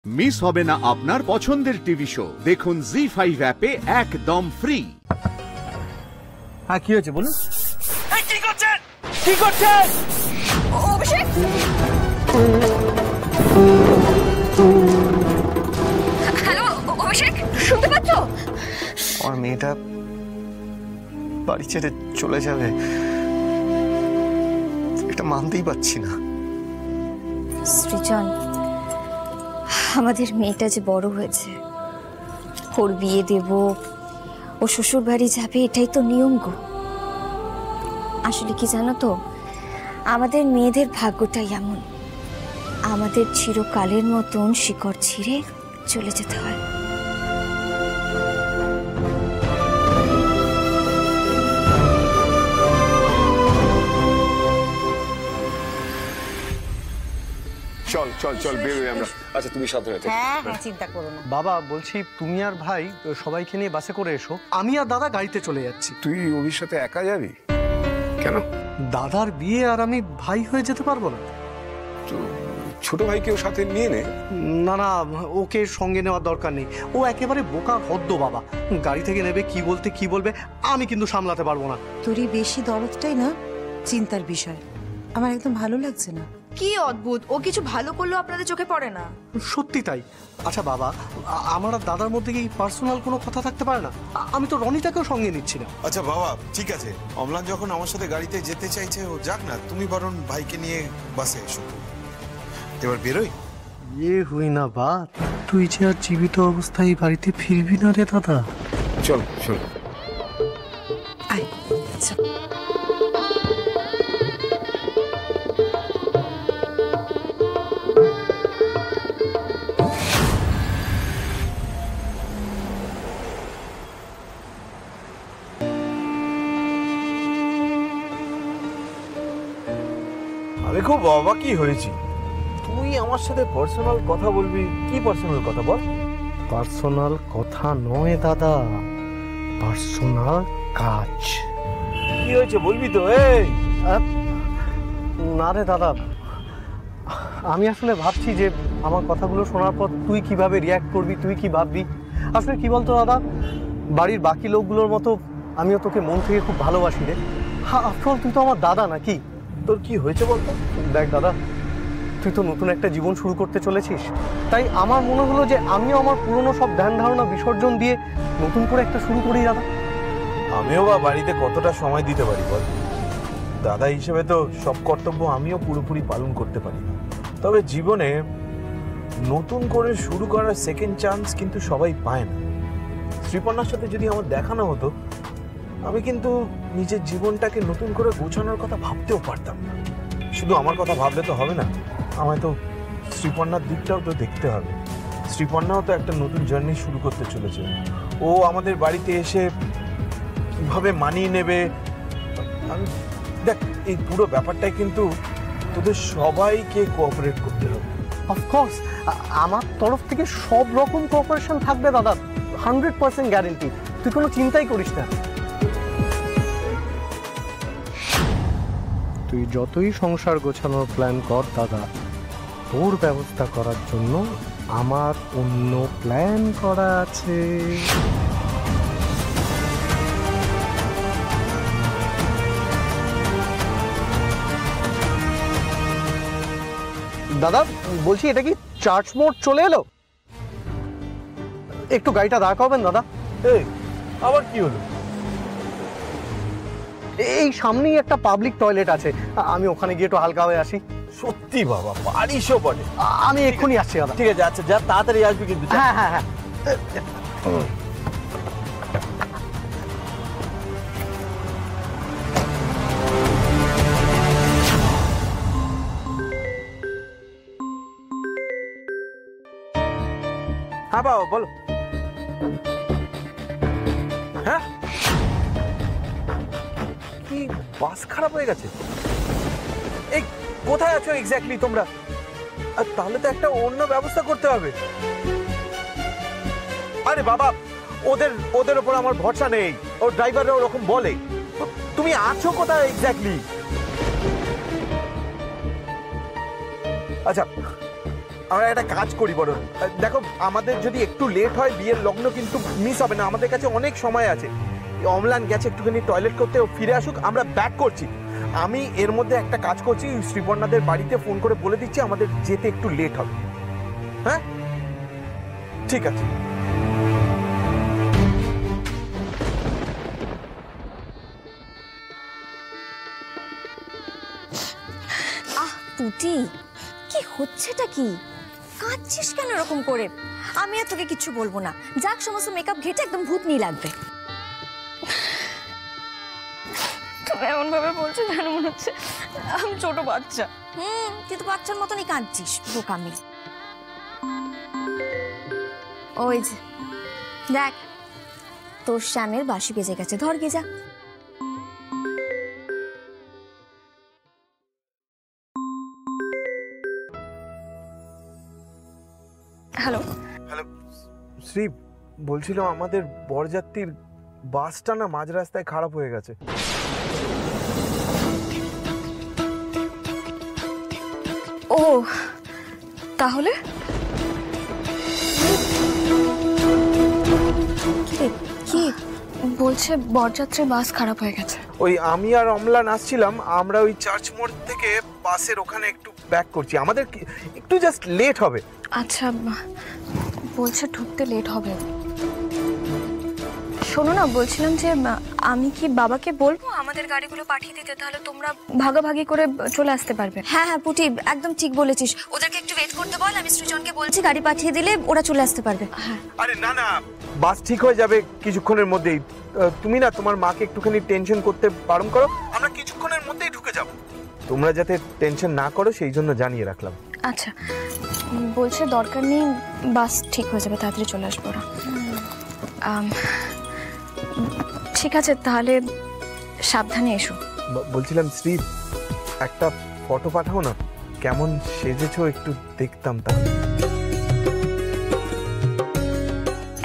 Miss হবে না আপনার পছন্দের টিভি শো। দেখুন জি5 অ্যাপে একদম ফ্রি। হ্যাঁ, কি হয়েছে বলুন। কি করছেন? কি করছেন? অভিষেক, হ্যালো অভিষেক, শুনতে পাচ্ছ? আমার মেয়েটা বাড়ি ছেড়ে চলে যাবে, এটা মানতেই পারছি না। সৃজন, আমাদের মেয়েটা যে বড় হয়েছে, ওর বিয়ে দেব, ও শ্বশুর বাড়ি যাবে, এটাই তো নিয়ম গো। আসলে কি জানো তো, আমাদের মেয়েদের ভাগ্যটাই এমন, আমাদের চিরকালের মতন শিকড় ছিঁড়ে চলে যেতে হয়। চল চল চল বেরোই আমরা। আচ্ছা তুমি সাথে আছো? হ্যাঁ হ্যাঁ, চিন্তা করো না। বাবা, বলছি তুমি আর ভাই সবাইকে নিয়ে বাসে করে এসো, আমি আর দাদা গাড়িতে চলে যাচ্ছি। তুই ওর সাথে একা যাবি কেন? দাদার বিয়ে আর আমি ভাই হয়ে যেতে পারবো না? তো ছোট ভাইকেও সাথে নিয়ে নে। না না, ওকে সঙ্গে নেওয়ার দরকার নেই, ও একেবারে বোকা হদ্দ বাবা। গাড়ি থেকে নেবে, কি বলতে কি বলবে, আমি কিন্তু সামলাতে পারবো না। তোর এই বেশি দরদটাই না চিন্তার বিষয়, আমার একদম ভালো লাগছে না। কি অদ্ভুত, ও কিছু ভালো করলেও আপনাদের চোখে পড়ে না। সত্যি তাই। আচ্ছা বাবা, আমার আর দাদার মধ্যে কি পার্সোনাল কোনো কথা থাকতে পারে না? আমি তো রনিতাকেও সঙ্গে নিচ্ছি না। আচ্ছা বাবা, ঠিক আছে, অম্লান যখন আমার সাথে গাড়িতে যেতে চাইছে, ও যাক না, তুমি বরং ভাইকে নিয়ে বাসে এসো। এবার বেরোই। হুই না বা, তুই যে আর জীবিত অবস্থায় বাড়িতে ফিরবি না রে দাদা। চল চল। আয় আচ্ছা। আমি খুব অবাকই হয়েছি, তুই আমার সাথে পার্সোনাল কথা বলবি। কি পার্সোনাল কথা বল? পার্সোনাল কথা নয় দাদা, পার্সোনাল কাজ। কি হয়েছে বলবি তো? এই না রে দাদা, আমি আসলে ভাবছি যে আমার কথাগুলো শোনার পর তুই কিভাবে রিয়াক্ট করবি, তুই কি ভাববি। আসলে কি বলতো দাদা, বাড়ির বাকি লোকগুলোর মতো আমিও তোকে মন থেকে খুব ভালোবাসি রে। হ্যাঁ, আফটার অল তুই তো আমার দাদা নাকি। তোর কি হয়েছে বলতো? দেখ দাদা, তুই তো নতুন একটা জীবন শুরু করতে চলেছিস, তাই আমার মনে হলো যে আমিও আমার পুরনো সব ধ্যান ধারণা বিসর্জন দিয়ে নতুন করে একটা শুরু করি দাদা। আমিও বা বাড়িতে কতটা সময় দিতে পারি বল? দাদা হিসেবে তো সব কর্তব্য আমিও পুরোপুরি পালন করতে পারি, তবে জীবনে নতুন করে শুরু করার সেকেন্ড চান্স কিন্তু সবাই পায় না। শ্রীপর্ণার সাথে যদি আমার দেখা না হতো, আমি কিন্তু নিজের জীবনটাকে নতুন করে গোছানোর কথা ভাবতেও পারতাম না। শুধু আমার কথা ভাবলে তো হবে না, আমায় তো শ্রীপর্ণার দিকটাও তো দেখতে হবে। শ্রীপর্ণাও তো একটা নতুন জার্নি শুরু করতে চলেছে। ও আমাদের বাড়িতে এসে কিভাবে মানিয়ে নেবে, আমি দেখ, এই পুরো ব্যাপারটাই কিন্তু তোদের সবাইকে কোঅপারেট করতে হবে। অফকোর্স, আমার তরফ থেকে সব রকম কোঅপারেশন থাকবে দাদা, 100% গ্যারেন্টি। তুই কোনো চিন্তাই করিস না। তুই যতই সংসার গোছানোর প্ল্যান কর দাদা, তোর ব্যবস্থা করার জন্য আমার অন্য প্ল্যান করা আছে। দাদা বলছি, এটা কি চার্চ মোড় চলে এলো? একটু গাড়িটা দাঁড় করাবেন দাদা। এই আবার কি হলো? এই সামনেই একটা পাবলিক টয়লেট আছে, আমি ওখানে গিয়ে একটু হালকা হয়ে আসি। সত্যি বাবা, পারিসও বটে। আমি এক্ষুনি আসছি দাদা। ঠিক আছে, আচ্ছা যা, তাড়াতাড়ি আসবি কিন্তু। হ্যাঁ হ্যাঁ হ্যাঁ। হ্যাঁ বাবা বলো। হ্যাঁ, কি বাস খারাপ হয়ে গেছে? এই কোথায় আছো এক্স্যাক্টলি তোমরা? আর তাহলে তো একটা অন্য ব্যবস্থা করতে হবে। আরে বাবা, ওদের উপর আমার ভরসা নেই, ওর ড্রাইভাররা ওরকম বলে। তুমি আছো কোথায় এক্স্যাক্টলি? আচ্ছা আমরা একটা কাজ করি বরং, দেখো আমাদের যদি একটু লেট হয় বিয়ের লগ্ন কিন্তু মিস হবে না, আমাদের কাছে অনেক সময় আছে। অম্লান গেছে একটুখানি টয়লেট করতে, ও ফিরে আসুক, আমরা ব্যাক করছি। আমি এর মধ্যে একটা কাজ করছি, শ্রীপর্ণাদের বাড়িতে ফোন করে বলে দিচ্ছি আমাদের যেতে একটু লেট হবে। হ্যাঁ ঠিক আছে। পুটি, কি হচ্ছেটা কি? কাঁদছিস কেন এরকম করে? আমি আর তোকে কিচ্ছু বলবো না, যাক সমস্ত মেকআপ ঘেটে একদম ভূতনি লাগবে। তুমি এমন ভাবে বলছো যেন মনে হচ্ছে আমি ছোট বাচ্চা। তুই তো বাচ্চার মতনই কাঁদছিস, বোকামি। ওই যে দেখ, তোর শ্যামের বাঁশি বেজে গেছে, ধর গে যা। হ্যালো হ্যালো শ্রী, বলছিলাম আমাদের বরযাত্রীর বাসটা না মাঝ রাস্তায় খারাপ হয়ে গেছে। ও তাহলে কি বলছে? বরযাত্রীর বাস খারাপ হয়ে গেছে। ওই আমি আর অম্লান আসছিলাম, আমরা ওই চার্চ মোড় থেকে বাসের ওখানে একটু ব্যাক করছি, আমাদের একটু জাস্ট লেট হবে। আচ্ছা, বলছে ঢুকতে লেট হবে। শোনো না, বলছিলাম যে আমি কি বাবাকে বলবো আমাদের গাড়িগুলো পাঠিয়ে দিতে, তাহলে তোমরা ভাগাভাগি করে চলে আসতে পারবে। হ্যাঁ হ্যাঁ পুটি, একদম ঠিক বলেছিস। ওদেরকে একটু ওয়েট করতে বল, আমি সৃজনকে বলছি গাড়ি পাঠিয়ে দিলে ওরা চলে আসতে পারবে। হ্যাঁ। আরে না না, বাস ঠিক হয়ে যাবে কিছুক্ষণের মধ্যেই। তুমি না তোমার মাকে একটুখানি টেনশন করতে বারণ করো, আমরা কিছুক্ষণের মধ্যেই ঢুকে যাব। তোমরা যাতে টেনশন না করো সেই জন্য জানিয়ে রাখলাম। আচ্ছা, বলছে দরকার নেই, বাস ঠিক হয়ে যাবে, তাড়াতাড়ি চলে আসবো ওরা। ঠিক আছে, তাহলে সাবধানে এসো। বলছিলাম শ্রী, একটা ফটো পাঠাও না, কেমন সেজেছো একটু দেখতাম। তাহলে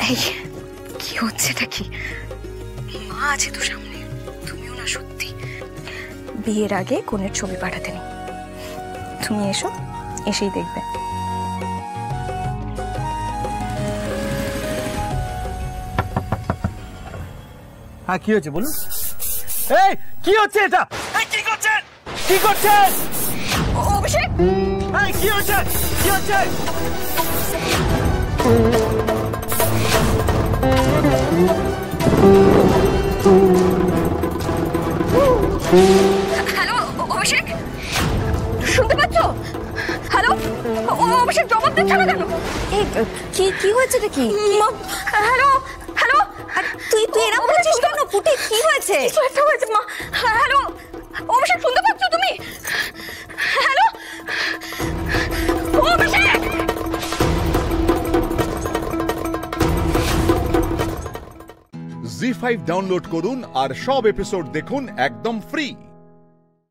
এই কি হচ্ছেটা কি? মা আছে তো সামনে, তুমিও না সত্যি। বিয়ের আগে কোনের ছবি পাঠাতে নেই, তুমি এসো, এসেই দেখবে। হ্যাঁ কি হয়েছে বলুন? এই কি হচ্ছে এটা? এই কি করছেন? কি করছেন? অভিষেক, এই কি হচ্ছে? কি হচ্ছে? হ্যালো অভিষেক, শুনতে পাচ্ছ? হ্যালো অভিষেক, জবাব দিচ্ছ না কেন? এই কি কি হয়েছে কি? হ্যালো হ্যালো, তুই এরকম বলছিস কেন পুটি? কি হয়েছে? কিছু একটা হয়েছে মা। হ্যালো অভিষেক, শুনতে পাচ্ছ তুমি? হ্যালো অভিষেক। জি5 ডাউনলোড করুন আর সব এপিসোড দেখুন একদম ফ্রি।